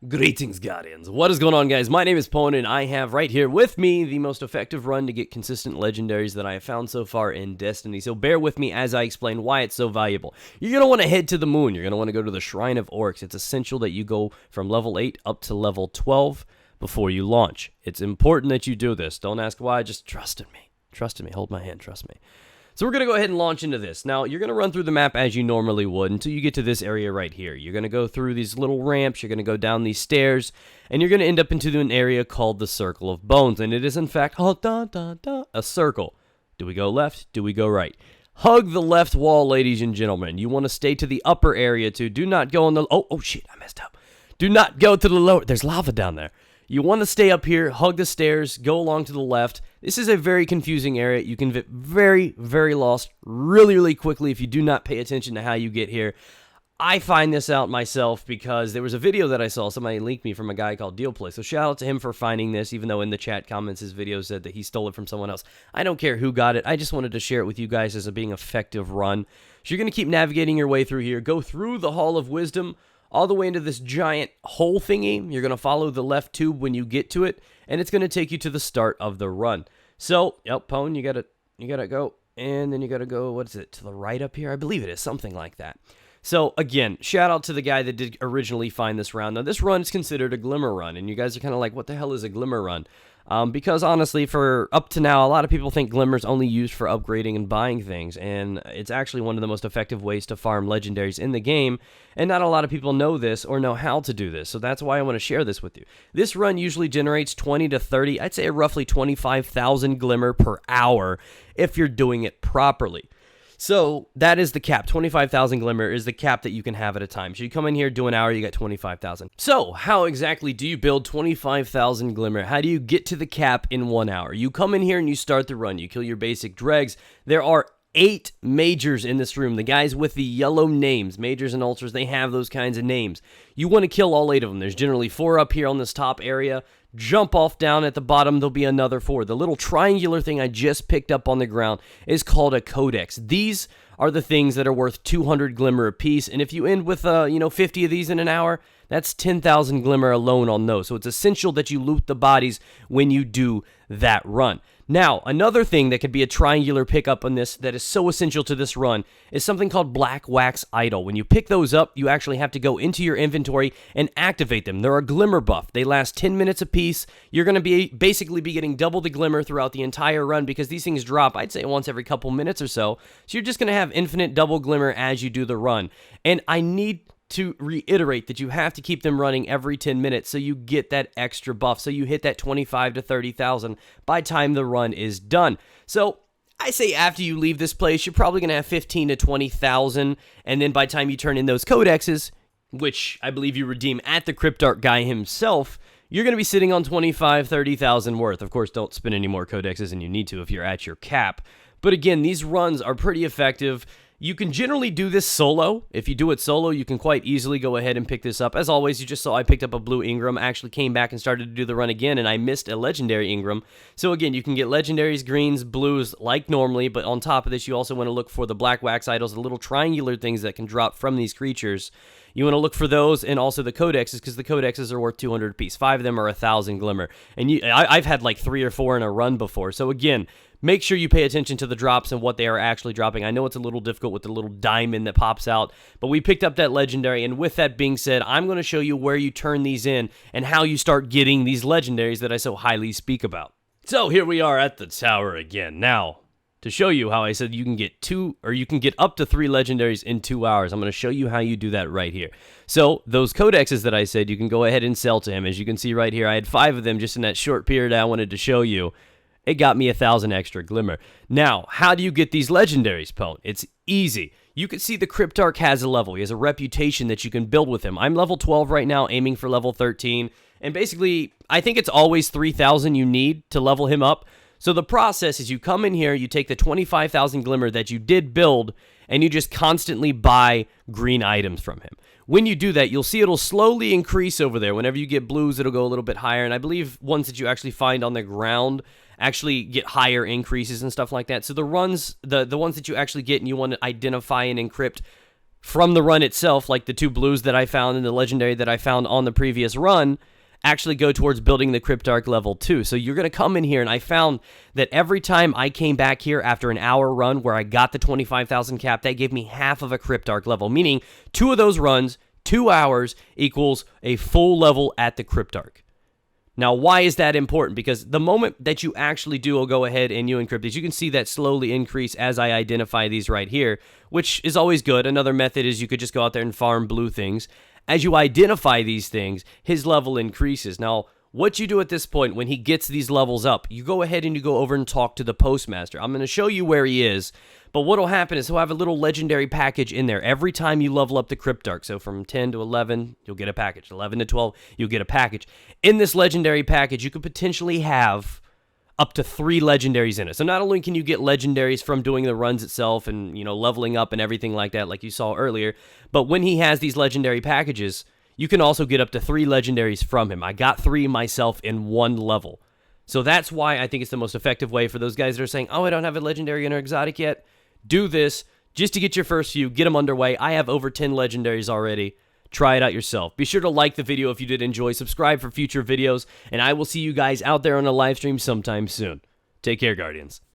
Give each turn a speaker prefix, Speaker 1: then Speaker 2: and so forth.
Speaker 1: Greetings, Guardians. What is going on, guys? My name is Pwn, and I have right here with me the most effective run to get consistent legendaries that I have found so far in Destiny. So bear with me as I explain why it's so valuable. You're going to want to head to the moon. You're going to want to go to the Shrine of Orcs. It's essential that you go from level 8 up to level 12 before you launch. It's important that you do this. Don't ask why, just trust in me. Trust in me. Hold my hand. Trust me. So we're going to go ahead and launch into this. Now, you're going to run through the map as you normally would until you get to this area right here. You're going to go through these little ramps, you're going to go down these stairs, and you're going to end up into an area called the Circle of Bones. And it is, in fact, a circle. Do we go left? Do we go right? Hug the left wall, ladies and gentlemen. You want to stay to the upper area, too. Do not go on the... Oh, shit, I messed up. Do not go to the lower... There's lava down there. You want to stay up here, hug the stairs, go along to the left. This is a very confusing area. You can get very, very lost really quickly if you do not pay attention to how you get here. I find this out myself because there was a video that I saw. Somebody linked me from a guy called Dealplay. So shout out to him for finding this, even though in the chat comments his video said that he stole it from someone else. I don't care who got it. I just wanted to share it with you guys as a being effective run. So you're going to keep navigating your way through here. Go through the Hall of Wisdom all the way into this giant hole thingy. You're going to follow the left tube when you get to it, and it's going to take you to the start of the run. So, Pwn, you gotta go, and then you gotta go, what is it, to the right up here? I believe it is, something like that. So, again, shout out to the guy that did originally find this round. Now, this run is considered a Glimmer run, and you guys are kind of like, what the hell is a Glimmer run? Because, honestly, for up to now, a lot of people think Glimmer's only used for upgrading and buying things, and it's actually one of the most effective ways to farm legendaries in the game, and not a lot of people know this or know how to do this, so that's why I want to share this with you. This run usually generates 20 to 30, I'd say roughly 25,000 Glimmer per hour if you're doing it properly. So that is the cap. 25,000 Glimmer is the cap that you can have at a time. So you come in here, do an hour, you got 25,000. So how exactly do you build 25,000 Glimmer? How do you get to the cap in 1 hour? You come in here and you start the run. You kill your basic dregs. There are 8 majors in this room. The guys with the yellow names, majors and ultras, they have those kinds of names. You want to kill all 8 of them. There's generally 4 up here on this top area. Jump off down at the bottom, there'll be another 4. The little triangular thing I just picked up on the ground is called a codex. These are the things that are worth 200 Glimmer apiece, and if you end with 50 of these in an hour, that's 10,000 Glimmer alone on those. So it's essential that you loot the bodies when you do that run. Now, another thing that could be a triangular pickup on this that is so essential to this run is something called Black Wax Idol. When you pick those up, you actually have to go into your inventory and activate them. They're a Glimmer buff. They last 10 minutes apiece. You're going to basically be getting double the Glimmer throughout the entire run because these things drop, I'd say, once every couple minutes or so. So you're just going to have infinite double Glimmer as you do the run. And I need to reiterate that you have to keep them running every 10 minutes so you get that extra buff, so you hit that 25 to 30,000 by time the run is done. So I say after you leave this place, you're probably going to have 15 to 20,000, and then by the time you turn in those codexes, which I believe you redeem at the Cryptarch guy himself, you're going to be sitting on 25, 30,000 worth. Of course, don't spend any more codexes than you need to if you're at your cap. But again, these runs are pretty effective. You can generally do this solo. If you do it solo, you can quite easily go ahead and pick this up. As always, you just saw I picked up a blue Engram. I actually came back and started to do the run again, and I missed a legendary Engram. So again, you can get legendaries, greens, blues, like normally, but on top of this, you also want to look for the Black Wax Idols, the little triangular things that can drop from these creatures. You want to look for those, and also the codexes, because the codexes are worth 200 apiece. 5 of them are 1,000 Glimmer. And I've had like 3 or 4 in a run before. So again, make sure you pay attention to the drops and what they are actually dropping. I know it's a little difficult with the little diamond that pops out, but we picked up that legendary, and with that being said, I'm going to show you where you turn these in and how you start getting these legendaries that I so highly speak about. So here we are at the tower again. Now, to show you how I said you can get up to 3 legendaries in 2 hours, I'm going to show you how you do that right here. So those codexes that I said you can go ahead and sell to him. As you can see right here, I had 5 of them just in that short period I wanted to show you. It got me 1,000 extra Glimmer. Now, how do you get these legendaries, Pwn? It's easy. You can see the Cryptarch has a level. He has a reputation that you can build with him. I'm level 12 right now, aiming for level 13. And basically, I think it's always 3,000 you need to level him up. So the process is you come in here, you take the 25,000 Glimmer that you did build, and you just constantly buy green items from him. When you do that, you'll see it'll slowly increase over there. Whenever you get blues, it'll go a little bit higher. And I believe ones that you actually find on the ground actually get higher increases and stuff like that. So the ones that you actually get and you want to identify and encrypt from the run itself, like the 2 blues that I found and the legendary that I found on the previous run, actually go towards building the Cryptarch level 2. So you're going to come in here, and I found that every time I came back here after an hour run where I got the 25,000 cap, that gave me half of a Cryptarch level, meaning 2 of those runs, 2 hours equals a full level at the Cryptarch. Now, why is that important? Because the moment that you actually do, I'll go ahead and you encrypt these, you can see that slowly increase as I identify these right here, which is always good. Another method is you could just go out there and farm blue things. As you identify these things, his level increases. Now, what you do at this point when he gets these levels up, you go ahead and you go over and talk to the postmaster. I'm going to show you where he is, but what will happen is he'll have a little legendary package in there every time you level up the Cryptarch. So from 10 to 11, you'll get a package. 11 to 12, you'll get a package. In this legendary package, you could potentially have up to 3 legendaries in it. So not only can you get legendaries from doing the runs itself and, you know, leveling up and everything like that, like you saw earlier, but when he has these legendary packages, you can also get up to 3 legendaries from him. I got 3 myself in 1 level. So that's why I think it's the most effective way for those guys that are saying, oh, I don't have a legendary or exotic yet. Do this just to get your first few, get them underway. I have over 10 legendaries already. Try it out yourself. Be sure to like the video if you did enjoy, subscribe for future videos, and I will see you guys out there on a live stream sometime soon. Take care, Guardians.